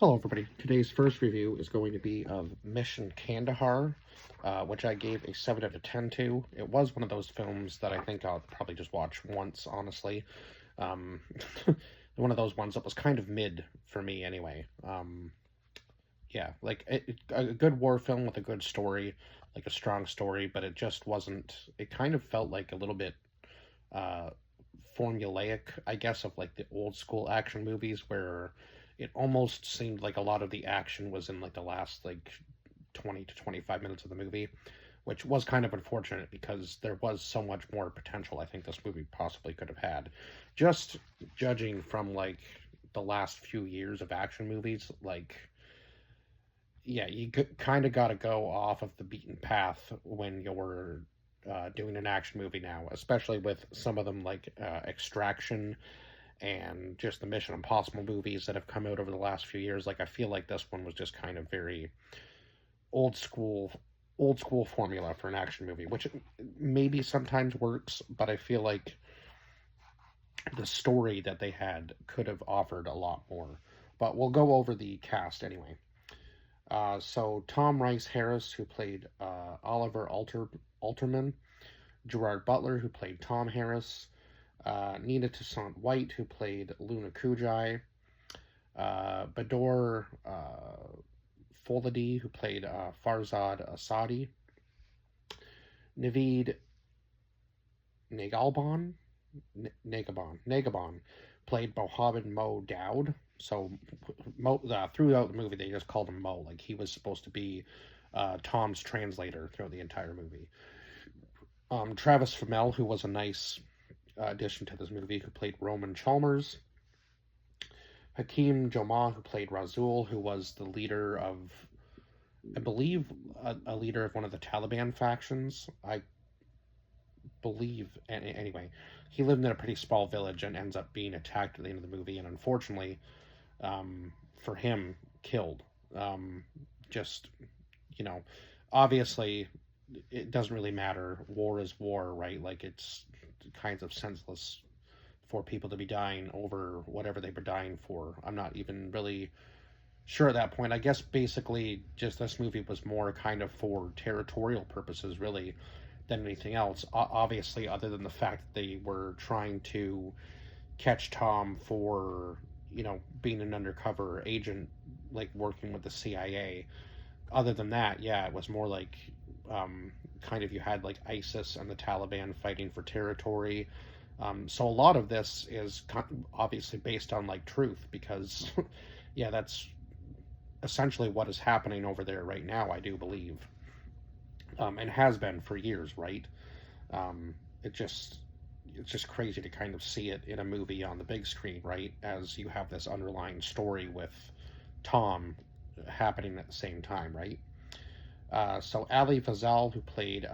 Hello, everybody. Today's first review is going to be of Mission Kandahar, which I gave a 7 out of 10 to. It was one of those films that I think I'll probably just watch once, honestly. Um, one of those ones that was kind of mid for me, anyway. Yeah, like a good war film with a good story, like a strong story, but it just wasn't. It kind of felt like a little bit uh, formulaic, I guess, of like the old school action movies where it almost seemed like a lot of the action was in like the last like 20 to 25 minutes of the movie, which was kind of unfortunate because there was so much more potential I think this movie possibly could have had. Just judging from like the last few years of action movies, like yeah, you kind of got to go off of the beaten path when you're doing an action movie now, especially with some of them like Extraction and just the Mission Impossible movies that have come out over the last few years. Like I feel like this one was just kind of very old school, old school formula for an action movie, which maybe sometimes works, but I feel like the story that they had could have offered a lot more. But we'll go over the cast anyway. So Tom Rice Harris, who played Oliver Alterman, Gerard Butler, who played Tom Harris, Nina Toussaint White, who played Luna Kujai, Bador Foladi, who played Farzad Asadi, Naveed Nagalban, Nagabon, played Mohammed Mo Dowd. So throughout the movie, they just called him Mo, like he was supposed to be Tom's translator throughout the entire movie. Travis Fimmel, who was a nice addition to this movie, who played Roman Chalmers. Hakeem Joma, who played Razul, who was the leader of, I believe, a leader of one of the Taliban factions. I believe, anyway, he lived in a pretty small village and ends up being attacked at the end of the movie, and unfortunately, for him, killed. Just, you know, obviously, it doesn't really matter. War is war, right? Like, it's kinds of senseless for people to be dying over whatever they were dying for. I'm not even really sure at that point. I guess basically just this movie was more kind of for territorial purposes, really, than anything else. Obviously, other than the fact that they were trying to catch Tom for, being an undercover agent, like working with the CIA. Other than that, yeah, it was more like kind of you had like ISIS and the Taliban fighting for territory. So a lot of this is obviously based on like truth because, yeah, that's essentially what is happening over there right now, I do believe, and has been for years, right? Um, it just it's just crazy to kind of see it in a movie on the big screen, right? As you have this underlying story with Tom happening at the same time, right? So Ali Fazal, who played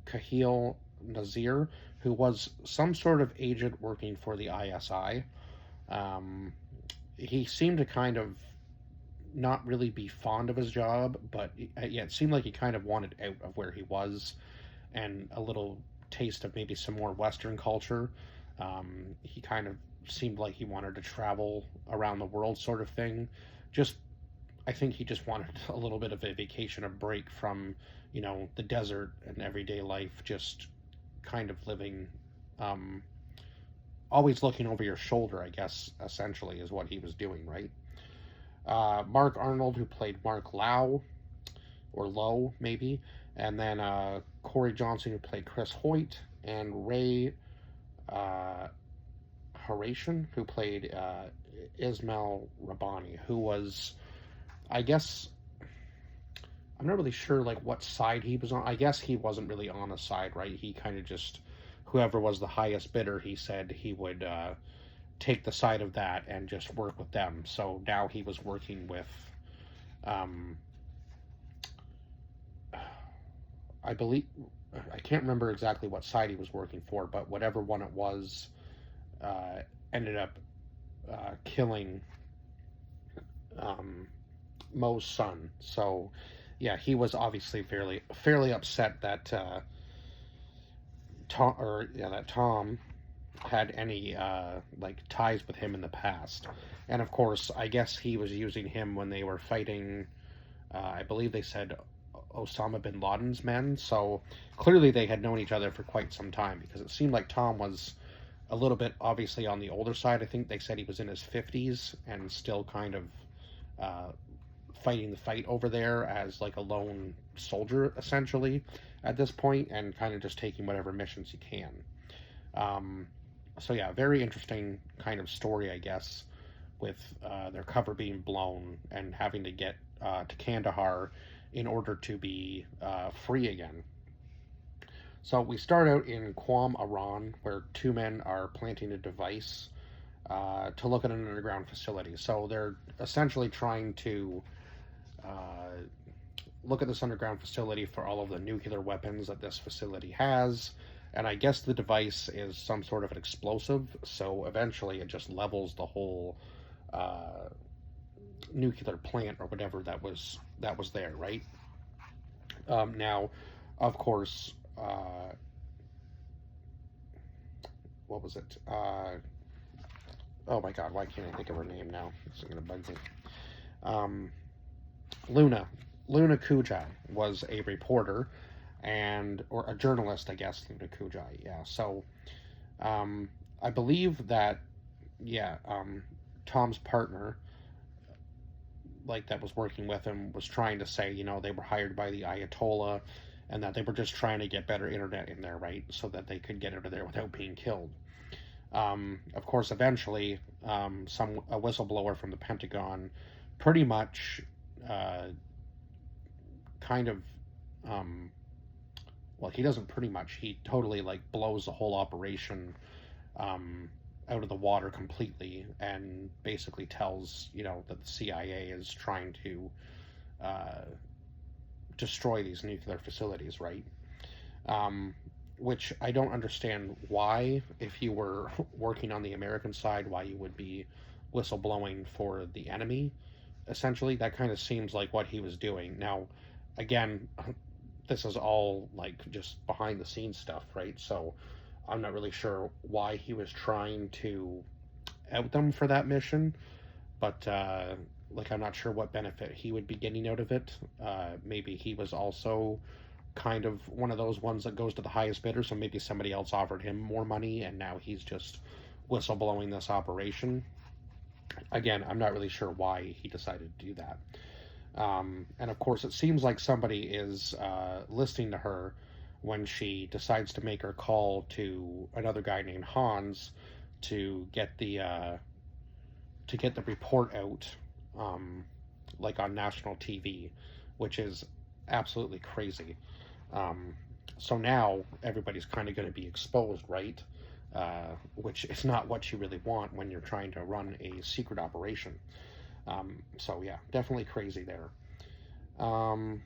Kahil Nazir, who was some sort of agent working for the ISI. Um, he seemed to kind of not really be fond of his job, but yeah, it seemed like he kind of wanted out of where he was and a little taste of maybe some more Western culture. He kind of seemed like he wanted to travel around the world, sort of thing. Just, I think he just wanted a little bit of a vacation, a break from, the desert and everyday life, just kind of living, um, always looking over your shoulder, I guess, essentially, is what he was doing, right? Mark Arnold, who played Mark Lau, or Lowe, maybe, and then Corey Johnson, who played Chris Hoyt, and Ray uh, Haratian, who played Ismail Rabani, who was, I guess, I'm not really sure like what side he was on. I guess he wasn't really on a side, right? He kind of just, whoever was the highest bidder, he said he would take the side of that and just work with them. So now he was working with, um, I believe, I can't remember exactly what side he was working for, but whatever one it was, uh, ended up killing um, Mo's son. So yeah, he was obviously fairly upset that Tom, or yeah, that Tom had any like ties with him in the past. And of course, I guess he was using him when they were fighting. I believe they said Osama bin Laden's men. So clearly they had known each other for quite some time, because it seemed like Tom was a little bit obviously on the older side. I think they said he was in his 50s and still kind of uh, fighting the fight over there as like a lone soldier essentially at this point, and kind of just taking whatever missions he can. Um, so yeah, very interesting kind of story, I guess, with their cover being blown and having to get to Kandahar in order to be free again. So we start out in Qom, Iran, where two men are planting a device to look at an underground facility. So they're essentially trying to uh, look at this underground facility for all of the nuclear weapons that this facility has. And I guess the device is some sort of an explosive, so eventually it just levels the whole uh, nuclear plant or whatever that was there, right? Now, of course, what was it? Oh my God, why can't I think of her name now? It's gonna bug me. Um, Luna, Luna Kujai was a reporter and or a journalist, I guess. Luna Kujai, yeah. So I believe that, yeah, Tom's partner, like that was working with him, was trying to say, they were hired by the Ayatollah, and that they were just trying to get better internet in there, right, so that they could get out of there without being killed. Of course, eventually, a whistleblower from the Pentagon, pretty much, uh, kind of, um, well, he doesn't pretty much. He totally like blows the whole operation um, out of the water completely, and basically tells that the CIA is trying to uh, destroy these nuclear facilities, right? Um, which I don't understand why, if you were working on the American side, why you would be whistleblowing for the enemy. Essentially, that kind of seems like what he was doing. Now, again, this is all like just behind the scenes stuff, right? So I'm not really sure why he was trying to out them for that mission, but like I'm not sure what benefit he would be getting out of it. Maybe he was also kind of one of those ones that goes to the highest bidder, so maybe somebody else offered him more money and now he's just whistleblowing this operation. Again, I'm not really sure why he decided to do that. And of course, it seems like somebody is listening to her when she decides to make her call to another guy named Hans to get the report out, um, like on national TV, which is absolutely crazy. Um, so now everybody's kind of going to be exposed, right? Which is not what you really want when you're trying to run a secret operation. So yeah, definitely crazy there. Um,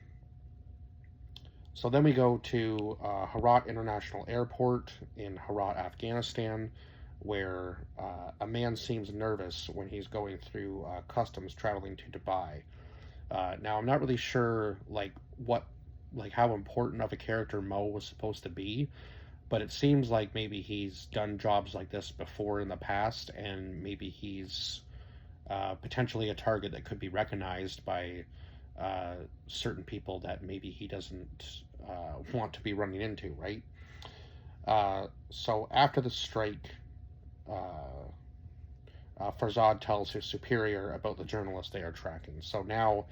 so then we go to Herat International Airport in Herat, Afghanistan, where a man seems nervous when he's going through customs traveling to Dubai. Now I'm not really sure like how important of a character Mo was supposed to be, but it seems like maybe he's done jobs like this before in the past, and maybe he's potentially a target that could be recognized by uh, certain people that maybe he doesn't want to be running into, right? So after the strike, uh, Farzad tells his superior about the journalist they are tracking. So now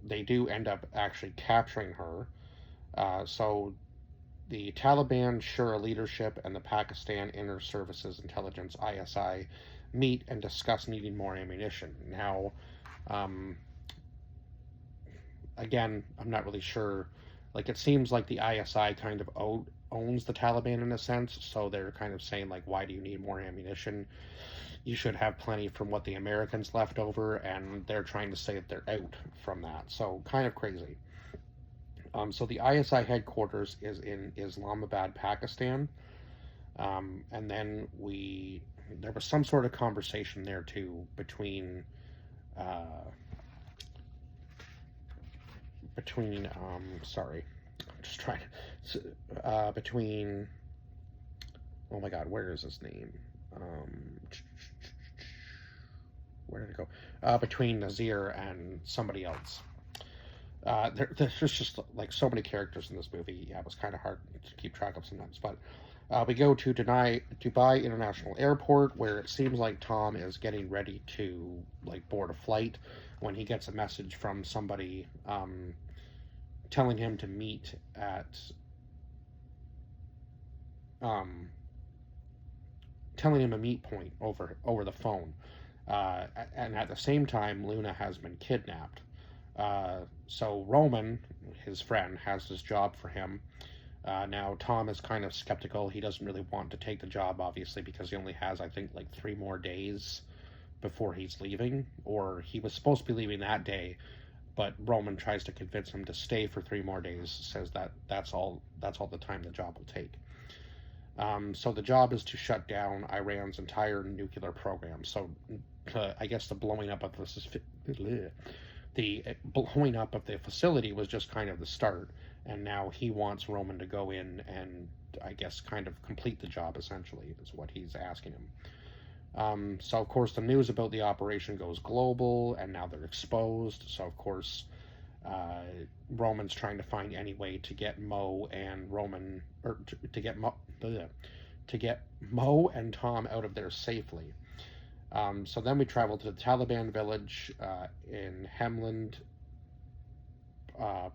they do end up actually capturing her. So the Taliban Shura leadership and the Pakistan Inter Services Intelligence ISI meet and discuss needing more ammunition. Now, um, again, I'm not really sure. Like, it seems like the ISI kind of owns the Taliban in a sense, so they're kind of saying, like, why do you need more ammunition? You should have plenty from what the Americans left over, and they're trying to say that they're out from that. So, kind of crazy. So, the ISI headquarters is in Islamabad, Pakistan. And then there was some sort of conversation there too uh, sorry, I'm just trying between Oh my God, where is his name? Um, where did it go? Between Nazir and somebody else. There's just like so many characters in this movie. Yeah, it was kind of hard to keep track of sometimes. But we go to Dubai International Airport, where it seems like Tom is getting ready to like board a flight when he gets a message from somebody telling him to meet at um, telling him a meet point over the phone. And at the same time, Luna has been kidnapped. So Roman, his friend, has this job for him. Now Tom is kind of skeptical. He doesn't really want to take the job, obviously, because he only has, I think, like 3 more days before he's leaving, or he was supposed to be leaving that day. But Roman tries to convince him to stay for 3 more days. Says that that's all the time the job will take. So the job is to shut down Iran's entire nuclear program. So I guess the blowing up of the blowing up of the facility was just kind of the start, and now he wants Roman to go in and I guess kind of complete the job. Essentially, is what he's asking him. So of course the news about the operation goes global, and now they're exposed. So of course uh, Roman's trying to find any way to get Mo and Roman, or to get Mo, to get Mo and Tom out of there safely. So then we travel to the Taliban village in Hemland, uh,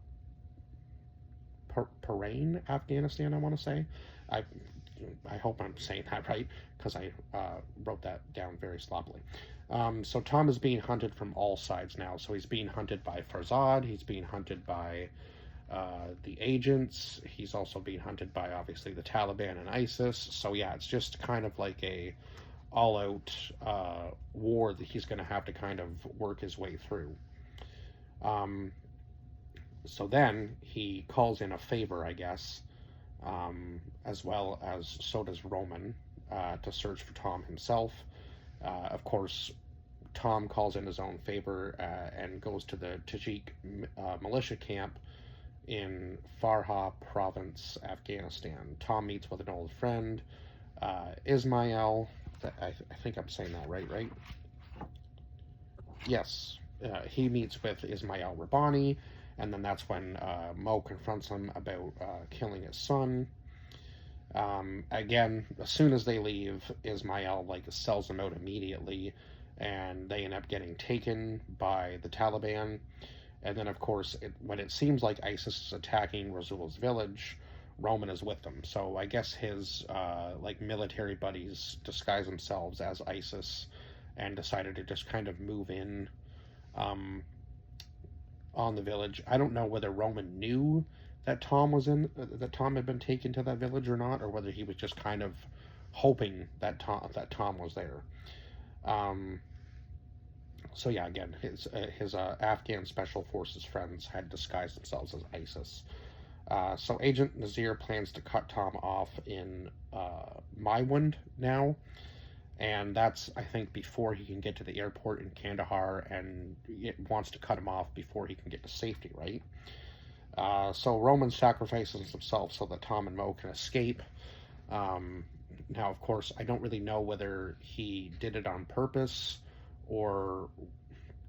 Parain, Afghanistan. I want to say. I I hope I'm saying that right because I wrote that down very sloppily. So Tom is being hunted from all sides now. So he's being hunted by Farzad. He's being hunted by the agents. He's also being hunted by obviously the Taliban and ISIS. So yeah, it's just kind of like a all-out war that he's going to have to kind of work his way through. Um, so then he calls in a favor, I guess, as well as so does Roman, to search for Tom himself. Of course, Tom calls in his own favor and goes to the Tajik militia camp in Farha province, Afghanistan. Tom meets with an old friend, Ismail. I think I'm saying that right? Yes. He meets with Ismail Rabbani, and then that's when Mo confronts him about killing his son. Again, as soon as they leave, Ismail like sells them out immediately, and they end up getting taken by the Taliban. And then, of course, when it seems like ISIS is attacking Rasul's village, Roman is with them. So I guess his like military buddies disguise themselves as ISIS and decided to just kind of move in um, on the village. I don't know whether Roman knew that Tom had been taken to that village or not, or whether he was just kind of hoping that Tom was there. Um, so yeah, again, his Afghan special forces friends had disguised themselves as ISIS. So Agent Nazir plans to cut Tom off in Maiwand now, and that's I think before he can get to the airport in Kandahar, and it wants to cut him off before he can get to safety, right? So Roman sacrifices himself so that Tom and Mo can escape. Um, Now, of course, I don't really know whether he did it on purpose or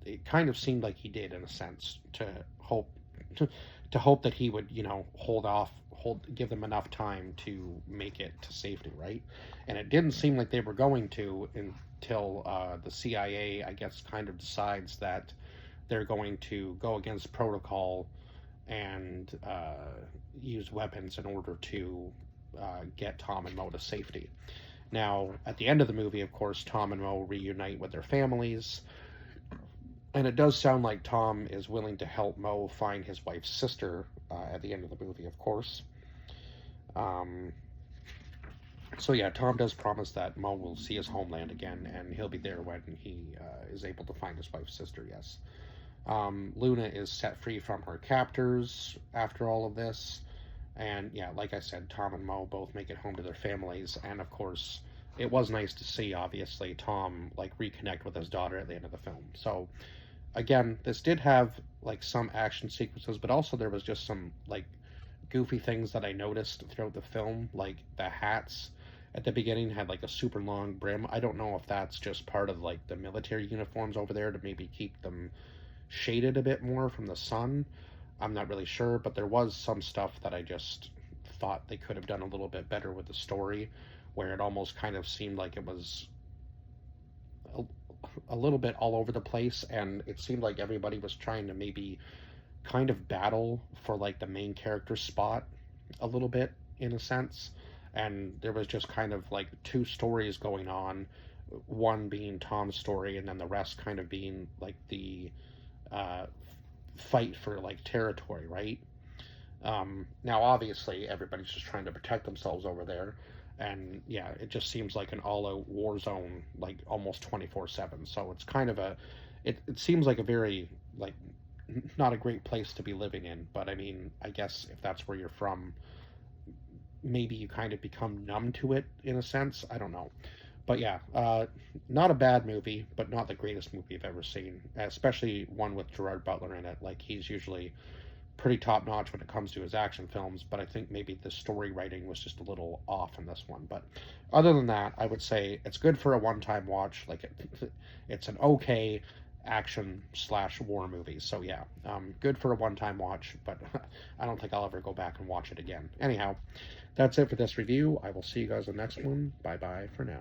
it kind of seemed like he did in a sense hope to, to hope that he would, hold off, give them enough time to make it to safety, right? And it didn't seem like they were going to until the CIA, I guess, kind of decides that they're going to go against protocol and use weapons in order to get Tom and Mo to safety. Now, at the end of the movie, of course, Tom and Mo reunite with their families, and it does sound like Tom is willing to help Mo find his wife's sister at the end of the movie, of course. Um, so yeah, Tom does promise that Mo will see his homeland again, and he'll be there when he is able to find his wife's sister. Yes. Luna is set free from her captors after all of this. And yeah, like I said, Tom and Mo both make it home to their families. And of course, it was nice to see, obviously, Tom like reconnect with his daughter at the end of the film. So again, this did have like some action sequences, but also there was just some like goofy things that I noticed throughout the film, like the hats. at the beginning had like a super long brim. I don't know if that's just part of like the military uniforms over there to maybe keep them shaded a bit more from the sun. I'm not really sure, but there was some stuff that I just thought they could have done a little bit better with the story, where it almost kind of seemed like it was a, a little bit all over the place, and it seemed like everybody was trying to maybe kind of battle for like the main character spot a little bit in a sense. And there was just kind of like two stories going on, one being Tom's story, and then the rest kind of being like the uh, fight for like territory, right? Now, obviously, everybody's just trying to protect themselves over there, and yeah, it just seems like an all-out war zone, like almost 24/7. So it's kind of it seems like a very like not a great place to be living in. But I mean, I guess if that's where you're from, maybe you kind of become numb to it in a sense. I don't know. But yeah, not a bad movie, but not the greatest movie I've ever seen, especially one with Gerard Butler in it. Like, he's usually pretty top notch when it comes to his action films, but I think maybe the story writing was just a little off in this one. But other than that, I would say it's good for a one time watch. Like, it's an okay action slash war movie. So yeah, good for a one time watch, but I don't think I'll ever go back and watch it again. Anyhow, that's it for this review. I will see you guys in the next one. Bye bye for now.